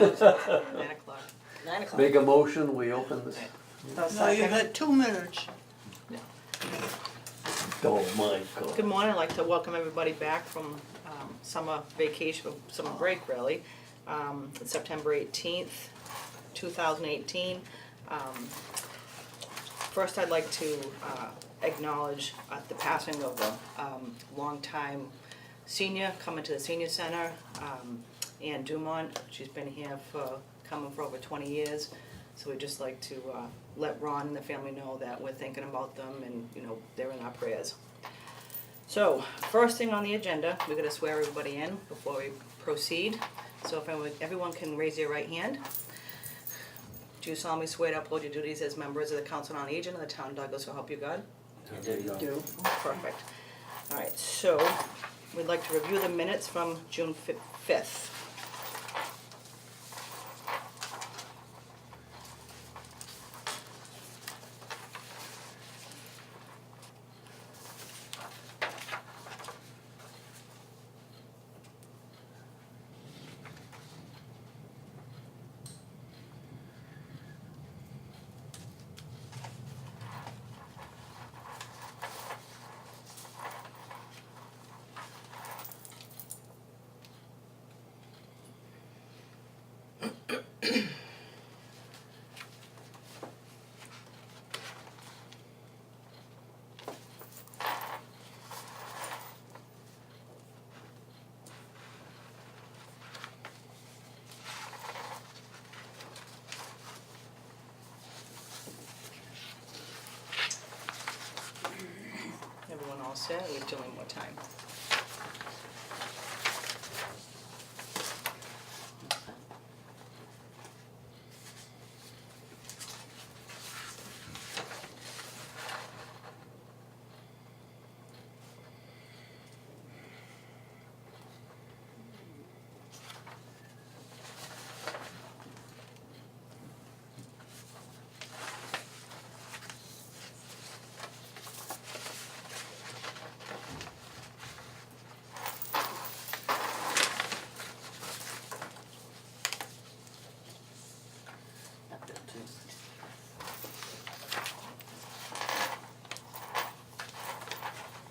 o'clock. 9 o'clock. Make a motion, we open this. No, you got 2 minutes. Oh my God. Good morning, I'd like to welcome everybody back from summer vacation, summer break really. It's September 18th, 2018. First I'd like to acknowledge the passing of a longtime senior coming to the senior center, Ann Dumont. She's been here coming for over 20 years. So we'd just like to let Ron and the family know that we're thinking about them and, you know, they're in our prayers. So, first thing on the agenda, we're going to swear everybody in before we proceed. So if everyone can raise their right hand. Do you solemnly swear to uphold your duties as members of the Council on Aging of the Town of Douglas, so help you God? There you go. Perfect. All right, so we'd like to review the minutes from June 5th. Everyone all set? We're doing more time.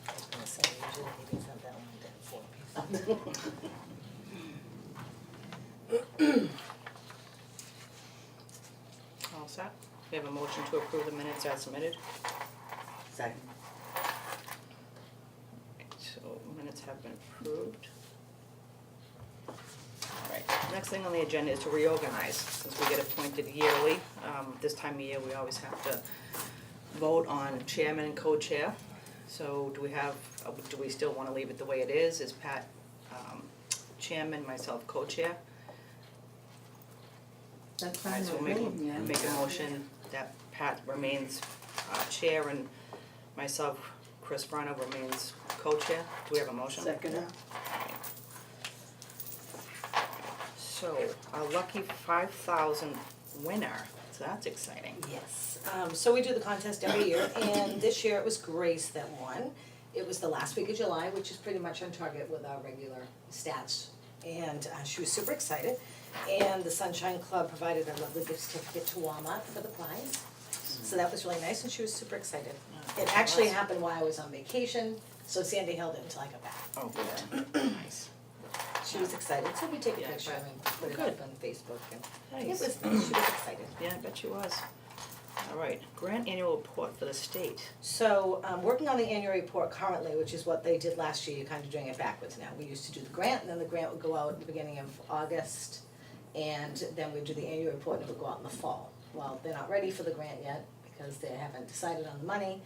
I was gonna say, usually meetings have that one to 4 pieces. All set? We have a motion to approve the minutes as submitted. Second. So minutes have been approved. All right, next thing on the agenda is to reorganize, since we get appointed yearly. This time of year, we always have to vote on chairman and co-chair. So do we still want to leave it the way it is? Is Pat chairman, myself co-chair? That's All right, fine so with we'll me. make a motion that Pat remains chair and myself, Chris Brunner, remains co-chair. Do we have a motion? Second. So, our lucky 5,000 winner, so that's exciting. Yes, so we do the contest every year, and this year it was Grace that won. It was the last week of July, which is pretty much on target with our regular stats. And she was super excited, and the Sunshine Club provided a lovely gift certificate to Walmart for the prize. So that was really nice, and she was super excited. It actually happened while I was on vacation, so Sandy held it until I got back. Oh, good. Nice. She was excited, so we take a Yeah, picture but- and put it good. up on Facebook, and it Nice. was, she was excited. Yeah, I bet she was. All right, grant annual report for the state. So, working on the annual report currently, which is what they did last year, you're kind of doing it backwards now. We used to do the grant, and then the grant would go out at the beginning of August, and then we'd do the annual report, and it would go out in the fall. Well, they're not ready for the grant yet, because they haven't decided on the money.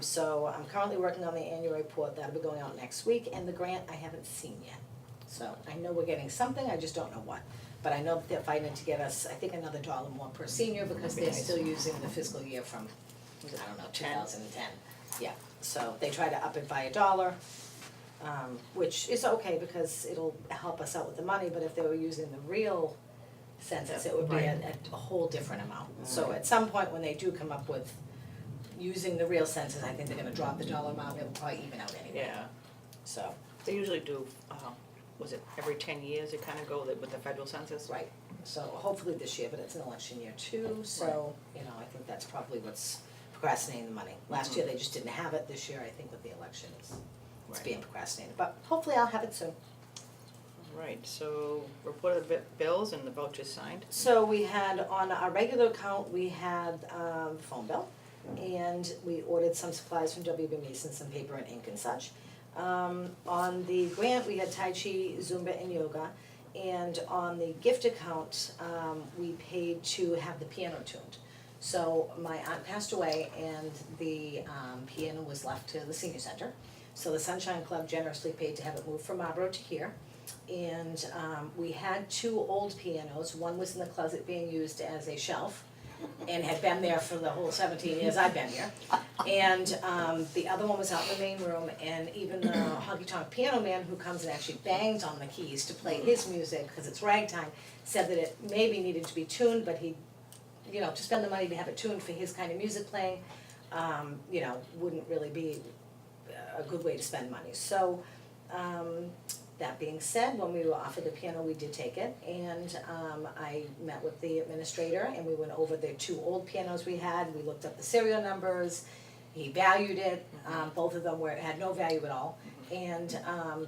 So I'm currently working on the annual report, that'll be going out next week, and the grant I haven't seen yet. So I know we're getting something, I just don't know what. But I know that they're fighting to get us, I think, another $1 more per senior, because they're still using the fiscal year from, I don't know, 2010. Yeah, so they try to up it by $1, which is okay, because it'll help us out with the money, but if they were using the real census, it would be a whole different amount. So at some point, when they do come up with using the real census, I think they're gonna drop the dollar amount, it'll probably even out anyway. Yeah, So, they usually do, was it every 10 years, it kind of go with the federal census? right, So hopefully this year, but it's an election year too, so, you know, I think that's probably what's procrastinating the money. Last year, they just didn't have it, this year, I think with the election, it's Right. being procrastinated, but hopefully I'll have it soon. Right, so report of the bills and the vouchers signed. So we had, on our regular account, we had, the phone bill, and we ordered some supplies from WB Mason, some paper and ink and such. On the grant, we had Tai Chi, Zumba and yoga, and on the gift account, we paid to have the piano tuned. So my aunt passed away and the, piano was left to the senior center. So the Sunshine Club generously paid to have it moved from Marlboro to here. And we had 2 old pianos, one was in the closet being used as a shelf and had been there for the whole 17 years I've been here. And the other one was out in the main room, and even the honky tonk piano man who comes and actually bangs on the keys to play his music, because it's ragtime, said that it maybe needed to be tuned, but he, you know, to spend the money to have it tuned for his kind of music playing, you know, wouldn't really be a good way to spend money. So, that being said, when we were offered the piano, we did take it, and I met with the administrator, and we went over the 2 old pianos we had, we looked up the serial numbers, he valued it, both of them had no value at all, and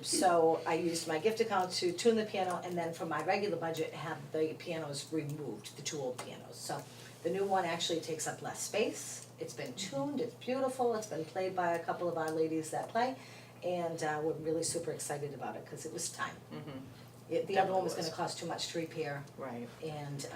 so I used my gift account to tune the piano, and then for my regular budget, have the pianos removed, the 2 old pianos. So the new one actually takes up less space, it's been tuned, it's beautiful, it's been played by a couple of our ladies that play, and we're really super excited about it, because it was time. The other one was gonna cost too much to repair, Right. and,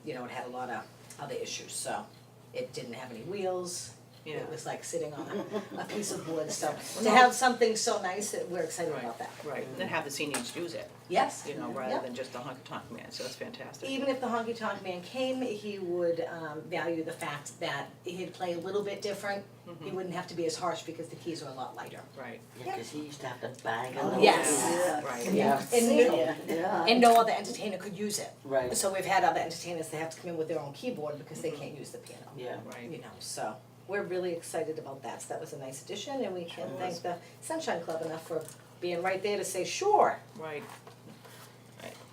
you know, it had a lot of other issues, so it didn't have any wheels. Yeah. It was like sitting on a piece of wood, so to have something so nice, that we're excited Right, about that. right, and then have the seniors use it, Yes. you know, rather Yep. than just the honky tonk man, so that's fantastic. Even if the honky tonk man came, he would value the fact that he'd play a little bit different. He wouldn't have to be as harsh because the keys are a lot lighter. Right, Yeah, 'cause he used to have to bang on those. Yes. right. Yeah. And no other entertainer could use it. Right, So we've had other entertainers that have to come in with their own keyboard because they can't use the piano. yeah. Right. You know, so we're really excited about that. So that was a nice addition, and we can Sure thank was. the Sunshine Club enough for being right there to say, sure. Right.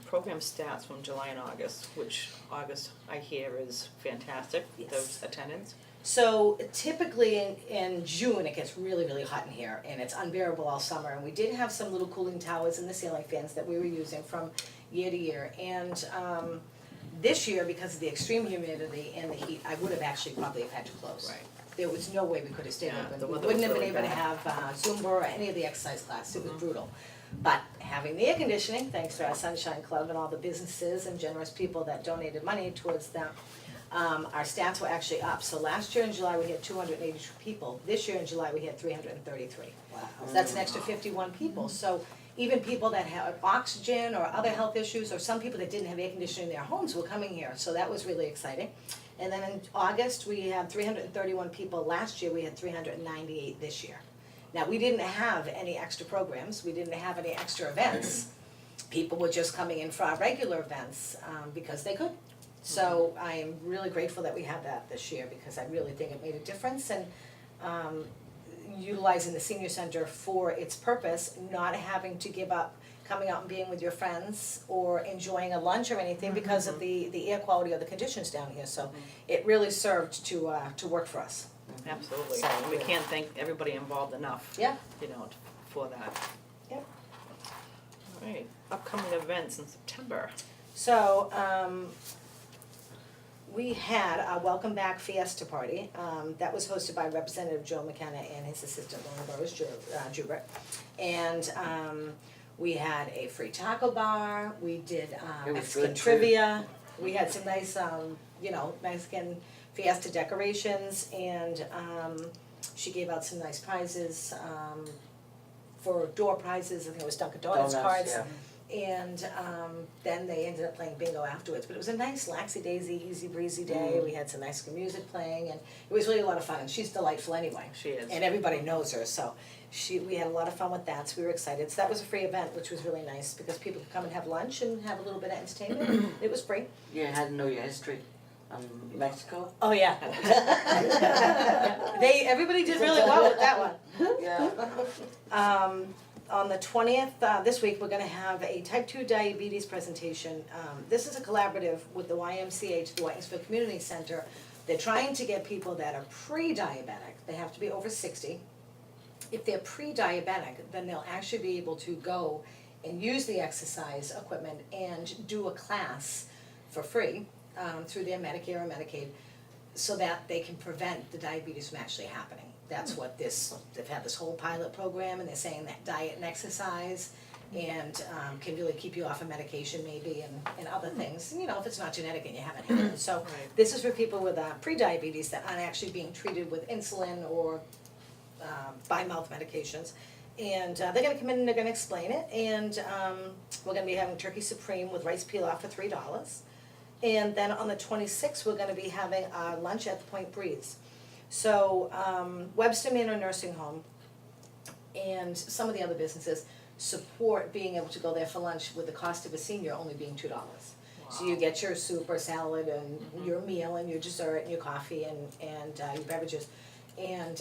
Program stats from July and August, which August I hear is fantastic, Yes. those attendance. So typically in June, it gets really, really hot in here, and it's unbearable all summer. And we did have some little cooling towers in the ceiling fans that we were using from year to year. And this year, because of the extreme humidity and the heat, I would have actually probably have had to close. Right. There was no way we could have stayed Yeah, open. the We weather wouldn't was have been really able to bad. have Zumba or any of the exercise class. It was brutal. But having the air conditioning, thanks to our Sunshine Club and all the businesses and generous people that donated money towards that, our stats were actually up. So last year in July, we had 282 people. This year in July, we had 333. Wow. So that's an extra 51 people. So even people that had oxygen or other health issues, or some people that didn't have air conditioning in their homes were coming here. So that was really exciting. And then in August, we had 331 people. Last year, we had 398 this year. Now, we didn't have any extra programs, we didn't have any extra events. People were just coming in for our regular events, because they could. So I am really grateful that we had that this year, because I really think it made a difference, and utilizing the senior center for its purpose, not having to give up coming out and being with your friends or enjoying a lunch or anything because of the air quality or the conditions down here, so it really served to work for us. Absolutely, So, and we yeah. can't thank everybody involved enough, Yeah. you know, for that. Yep. All right, upcoming events in September. So, we had a Welcome Back Fiesta Party, that was hosted by Representative Joe McKenna and his assistant Lauren Burris Jubert. And, we had a free taco bar, we did, It was Mexican good, too. trivia, we had some nice, you know, Mexican fiesta decorations, and, she gave out some nice prizes, for door prizes, I think it was Dunkin' Donuts cards. Yeah. And then they ended up playing bingo afterwards, but it was a nice laxy-daisy, easy breezy day, we had some Mexican music playing, and it was really a lot of fun, and she's delightful anyway. She is. And everybody knows her, so we had a lot of fun with that, so we were excited. So that was a free event, which was really nice, because people could come and have lunch and have a little bit of entertainment, it was free. You had to know your history on Mexico? Oh, yeah. Everybody did really well with that one. Yeah. on the 20th, this week, we're gonna have a type 2 diabetes presentation. This is a collaborative with the YMCA, the Whitensville Community Center. They're trying to get people that are pre-diabetic, they have to be over 60. If they're pre-diabetic, then they'll actually be able to go and use the exercise equipment and do a class for free through their Medicare or Medicaid, so that they can prevent the diabetes from actually happening. That's what they've had this whole pilot program, and they're saying that diet and exercise and can really keep you off of medication maybe and other things, you know, if it's not genetic and you haven't had it. So Right. this is for people with pre-diabetes that aren't actually being treated with insulin or by mouth medications. And they're gonna come in and they're gonna explain it, and we're gonna be having turkey supreme with rice pilaf for $3. And then on the 26th, we're gonna be having our lunch at the Point Breeze. So Webster Manor Nursing Home and some of the other businesses support being able to go there for lunch with the cost of a senior only being $2. So you get your soup or salad and your meal and your dessert and your coffee and your beverages, and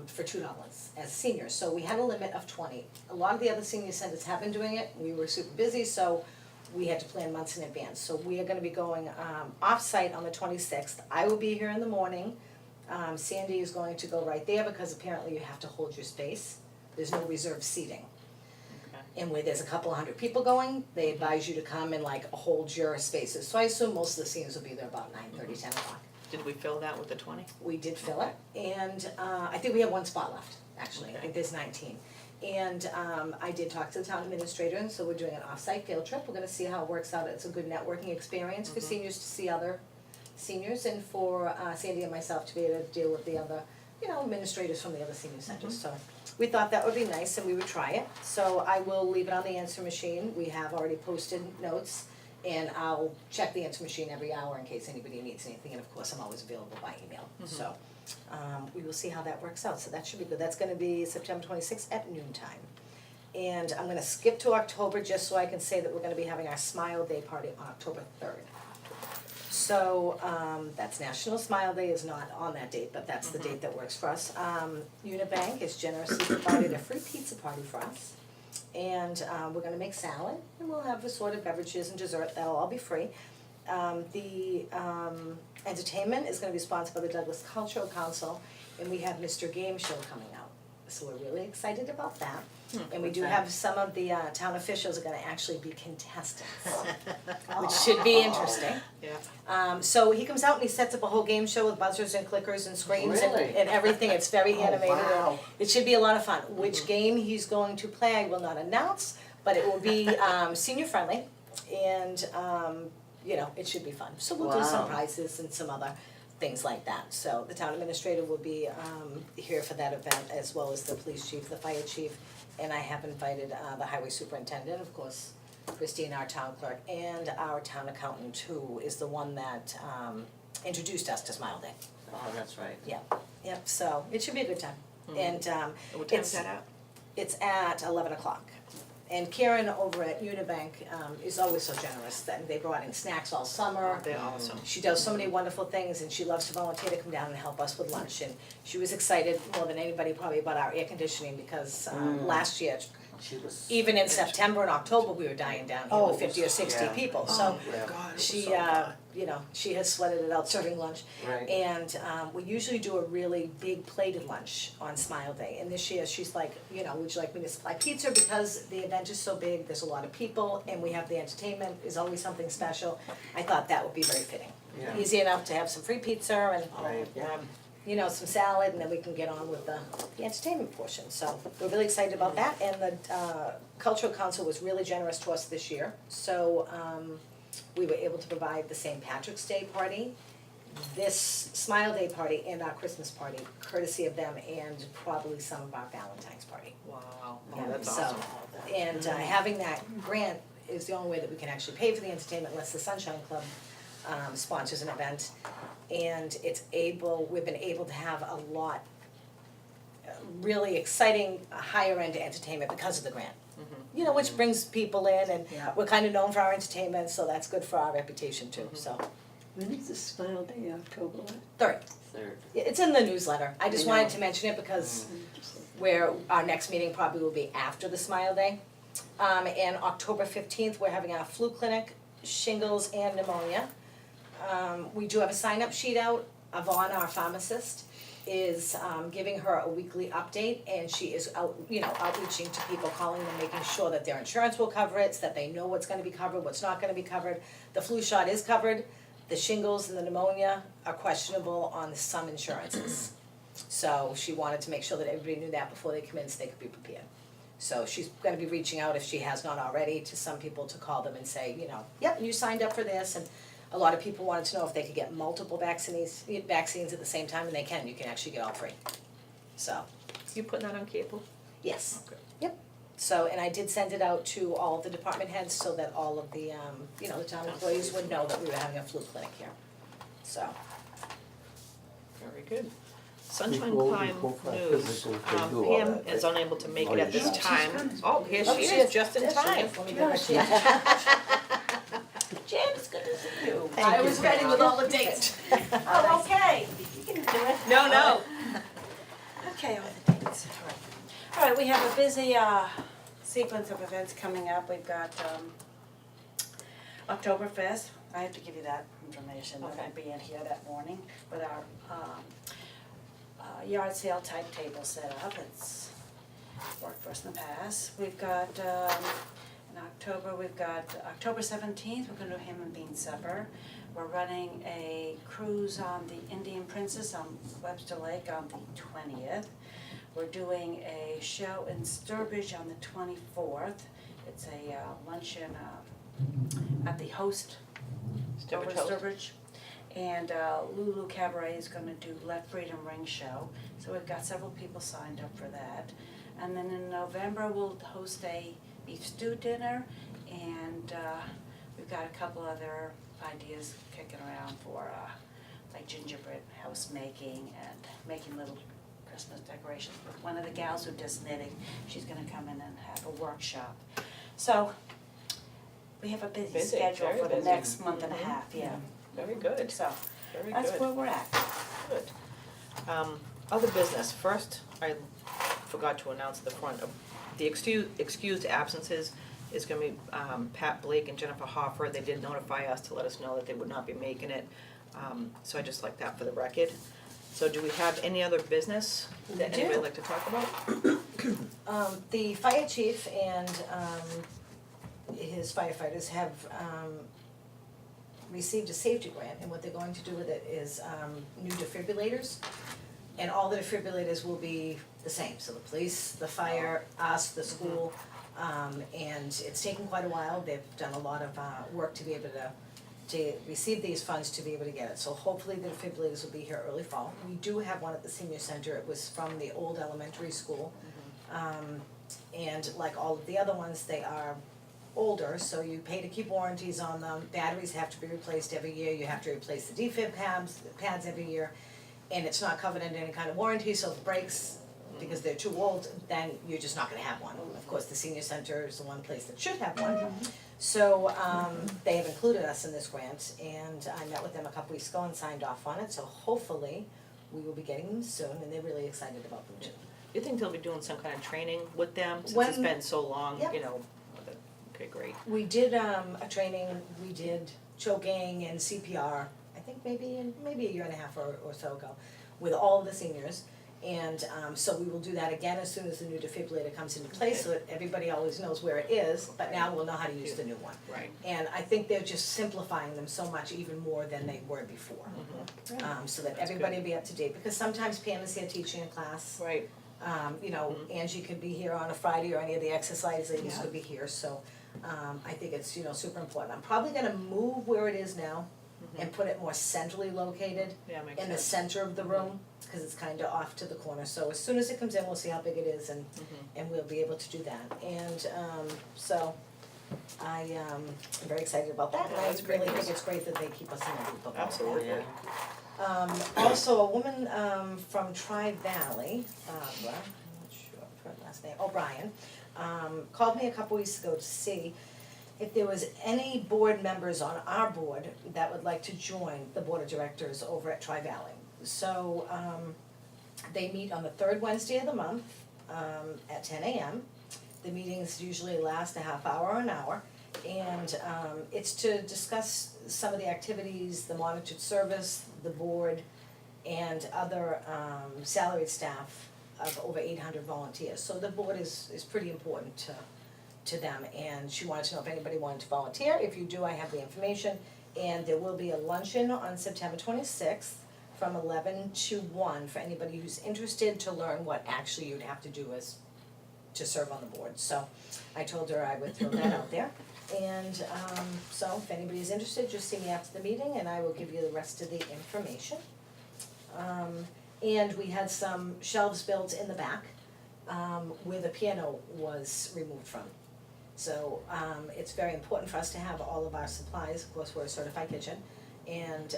for $2 as seniors. So we had a limit of 20. A lot of the other senior centers have been doing it. We were super busy, so we had to plan months in advance. So we are gonna be going off-site on the 26th. I will be here in the morning. Sandy is going to go right there because apparently you have to hold your space. There's no reserved seating. Okay. And where there's a couple hundred people going, they advise you to come and like hold your spaces. So I assume most of the seniors will be there about 9:30, 10 o'clock. Did we fill that with the 20? We did fill it, and I think we have one spot left, actually, I Okay. think there's 19. And I did talk to the town administrator, and so we're doing an off-site field trip, we're gonna see how it works out, it's a good networking experience for seniors to see other seniors, and for Sandy and myself to be able to deal with the other, you know, administrators from the other senior centers, so. We thought that would be nice and we would try it, so I will leave it on the answer machine, we have already posted notes, and I'll check the answer machine every hour in case anybody needs anything, and of course, I'm always available by email, so. We will see how that works out, so that should be good, that's gonna be September 26th at noontime. And I'm gonna skip to October just so I can say that we're gonna be having our Smile Day party on October 3rd. So, that's National Smile Day is not on that date, but that's the date that works for us. Unibank is generously provided a free pizza party for us. And we're gonna make salad, and we'll have assorted beverages and dessert, that'll all be free. The entertainment is gonna be sponsored by the Douglas Cultural Council, and we have Mr. Game Show coming out. So we're really excited about that. And we do have some of the town officials are gonna actually be contestants, which should be interesting. Yeah. So he comes out and he sets up a whole game show with buzzers and clickers and screens Really? and everything, it's very animated. wow. It should be a lot of fun. Which game he's going to play, I will not announce, but it will be senior friendly, and you know, it should be fun. So we'll do some Wow. prizes and some other things like that. So the town administrator will be here for that event, as well as the police chief, the fire chief, and I have invited the highway superintendent, of course, Christine, our town clerk, and our town accountant, who is the one that introduced us to Smile Day. Oh, that's right. Yep, so it should be a good time. And And what time it's is that at? it's at 11 o'clock. And Karen over at Unibank is always so generous, that they brought in snacks all summer. They're awesome. She does so many wonderful things, and she loves to volunteer to come down and help us with lunch. And she was excited more than anybody probably about our air conditioning, because last year, She was. even in September and October, we were dying down here with 50 or 60 yeah. people. So Yeah. God, it was she, so hot. you know, she has sweated it out serving lunch. Right. And we usually do a really big plated lunch on Smile Day. And this year, she's like, you know, would you like me to supply pizza? Because the event is so big, there's a lot of people, and we have the entertainment, is always something special. I thought that would be very fitting. Yeah. Easy enough to have some free pizza and, Right, yeah. you know, some salad, and then we can get on with the entertainment portion. So we're really excited about that, and the Cultural Council was really generous to us this year. So we were able to provide the St. Patrick's Day party, this Smile Day party, and our Christmas party, courtesy of them, and probably some of our Valentine's party. Wow, oh, Yeah, that's so- awesome. And having that grant is the only way that we can actually pay for the entertainment, unless the Sunshine Club sponsors an event. And we've been able to have a lot, really exciting, higher end entertainment because of the grant. You know, which brings people in, and Yeah. we're kind of known for our entertainment, so that's good for our reputation too, so. When is the Smile Day, October what? 3rd, Third. it's in the newsletter, I just I wanted know. to mention it because where our next meeting probably will be after the Smile Day. And October 15th, we're having our flu clinic, shingles and pneumonia. We do have a sign-up sheet out. Yvonne, our pharmacist, is giving her a weekly update, and she is out, outreaching to people, calling them, making sure that their insurance will cover it, so that they know what's gonna be covered, what's not gonna be covered. The flu shot is covered, the shingles and the pneumonia are questionable on some insurances. So she wanted to make sure that everybody knew that before they come in, so they could be prepared. So she's gonna be reaching out, if she has not already, to some people to call them and say, yep, you signed up for this, and a lot of people wanted to know if they could get multiple vaccines at the same time, and they can, you can actually get all three. So, You putting that on cable? yes, Okay. yep. So, and I did send it out to all of the department heads so that all of the, the town employees would know that we were having a flu clinic here, so. Very good. Sunshine Before- Climb before five News, physical, they do all Pam that. is unable to make it Oh, at this yeah. time. Oh, here Oh, she she is, is. just in There she time. is. Let me get her. Jen, it's good to see you. I was ready with all the dates. Oh, okay, you can do it. No. Okay, all the dates. All right, we have a busy sequence of events coming up. We've got Oktoberfest. I have to give you that information. We're gonna be in here that morning with our yard sale type table set up. It's worked for us in the past. We've got in October, we've got October 17th, we're gonna do ham and bean supper. We're running a cruise on the Indian Princess on Webster Lake on the 20th. We're doing a show in Sturbridge on the 24th. It's a luncheon at the Host over in Sturbridge. And Lulu Cabaret is gonna do Let Freedom Ring show. So we've got several people signed up for that. And then in November, we'll host a beef stew dinner, and we've got a couple other ideas kicking around for like gingerbread house making and making little Christmas decorations. But one of the gals who does knitting, she's gonna come in and have a workshop. So we have a busy Busy, schedule very for the busy. next month and a half, yeah. Very good, So very that's good. where we're at. Good. Other business, first, I forgot to announce at the front, the excused absences is gonna be Pat Blake and Jennifer Hoffer. They did notify us to let us know that they would not be making it, so I just like that for the record. So do we have any other business that We do. anybody would like to talk about? The fire chief and his firefighters have received a safety grant, and what they're going to do with it is new defibrillators. And all the defibrillators will be the same, so the police, the fire, us, the school, and it's taken quite a while. They've done a lot of work to be able to receive these funds to be able to get it. So hopefully the defibrillators will be here early fall. We do have one at the senior center. It was from the old elementary school. And like all of the other ones, they are older, so you pay to keep warranties on them. Batteries have to be replaced every year. You have to replace the defib pads every year. And it's not covered under any kind of warranty, so if it breaks, because they're too old, then you're just not gonna have one. Of course, the senior center is the one place that should have one. So, they have included us in this grant, and I met with them a couple weeks ago and signed off on it, so hopefully we will be getting them soon, and they're really excited about them too. You think they'll be doing some kind of training with them, since it's When- been so long, Yep. you know? Okay, great. We did a training, we did choking and CPR, I think maybe a year and a half or so ago, with all of the seniors. And so we will do that again as soon as the new defibrillator comes into place, so that everybody always knows where it is, but now we'll know how to use the new one. Right. And I think they're just simplifying them so much, even more than they were before. So that That's everybody will be up to date, because sometimes Pam is here teaching a class. Right. Angie could be here on a Friday, or any of the exercise ladies could be here, so I think it's, super important. I'm probably gonna move where it is now and put it more centrally located Yeah, makes in the sense. center of the room, cause it's kinda off to the corner, so as soon as it comes in, we'll see how big it is, and we'll be able to do that. And so I am very excited about that, and I That's great really think news. it's great that they keep us in the loop of all of that. Absolutely. Also, a woman from Tri-Valley, Barbara, I'm not sure of her last name, O'Brien, called me a couple weeks ago to see if there was any board members on our board that would like to join the board of directors over at Tri-Valley. So, they meet on the third Wednesday of the month, at 10 a.m. The meetings usually last a half hour or an hour, and it's to discuss some of the activities, the monitored service, the board, and other salaried staff of over 800 volunteers. So the board is pretty important to them, and she wanted to know if anybody wanted to volunteer. If you do, I have the information, and there will be a luncheon on September 26th from 11 to 1 for anybody who's interested to learn what actually you'd have to do as to serve on the board. So I told her I would throw that out there. And so if anybody's interested, just see me after the meeting and I will give you the rest of the information. And we had some shelves built in the back where the piano was removed from. So it's very important for us to have all of our supplies. Of course, we're a certified kitchen, and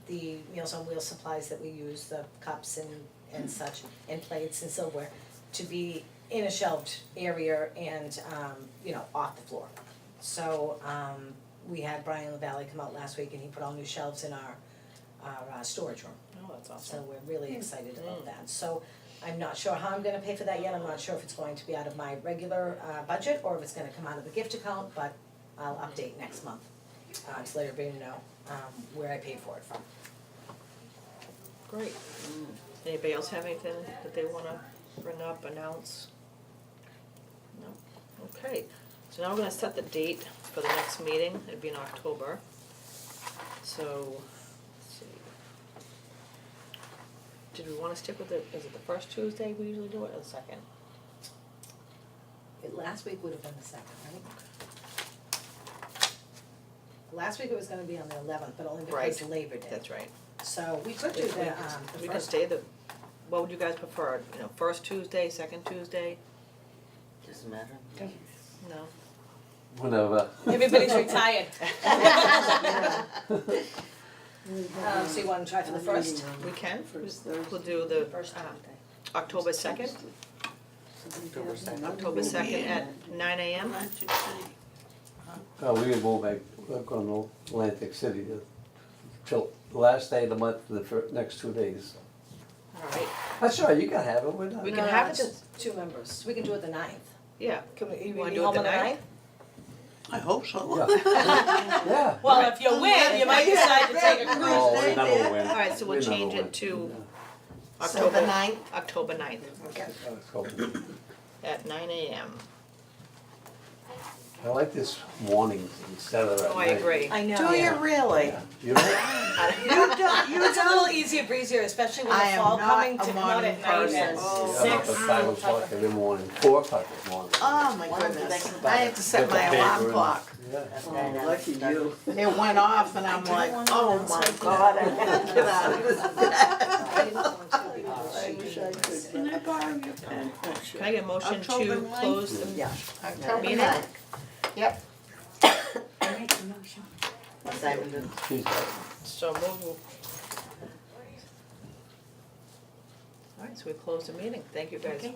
the Meals on Wheels supplies that we use, the cups and such, and plates and silverware, to be in a shelved area and off the floor. So we had Brian LaValle come out last week and he put all new shelves in our storage room. Oh, that's awesome. So we're really excited about that. So I'm not sure how I'm gonna pay for that yet. I'm not sure if it's going to be out of my regular budget or if it's gonna come out of the gift account, but I'll update next month to let everybody know where I paid for it from. Great. Anybody else have anything that they wanna bring up, announce? No? Okay, so now we're gonna set the date for the next meeting, it'd be in October. So, let's see. Did we wanna stick with is it the first Tuesday we usually do it, or the second? Last week would have been the second, right? Last week it was gonna be on the 11th, but only because Right. of Labor Day. That's right. So we could do We the can first. stay what would you guys prefer, first Tuesday, second Tuesday? Doesn't matter. No? Whenever. Everybody's retired. So you wanna try for the first? We can, First we'll Thursday. do the First Tuesday. October 2nd, October 2nd at 9 a.m. We can go back, we're gonna Atlantic City till the last day of the month, next 2 days. All right, That's all right, you can have it, we're not. We No, can have it's it just two members. We can do it the 9th. yeah. Can we, you Wanna be do it home the on the 9th? 9th? I hope so. Yeah. Yeah. Well, if you win, you might decide to take a cruise. Oh, we never win. All right, so we'll We never change win. it to So the 9th? October 9th Yeah. at 9 a.m. I like this morning instead of at Oh, I night. agree. I know. Do you really? Yeah. You know? You don't, It's a little easier breezier, especially with I the am fall not coming a to come out morning at night person. at Oh. Yeah, up at 6. 5 o'clock every morning, 4 o'clock in the morning. oh my goodness, I had to set my alarm clock. Yeah. Oh, lucky you. It went off and I'm like, oh my God, I gotta get out of this bed. I wish I could. Can I borrow your pen? Can I get a motion October to 9th? close the Yeah, October meeting? 9th. Yep. She's right. So move. All right, so we close the meeting. Thank you guys. Okay.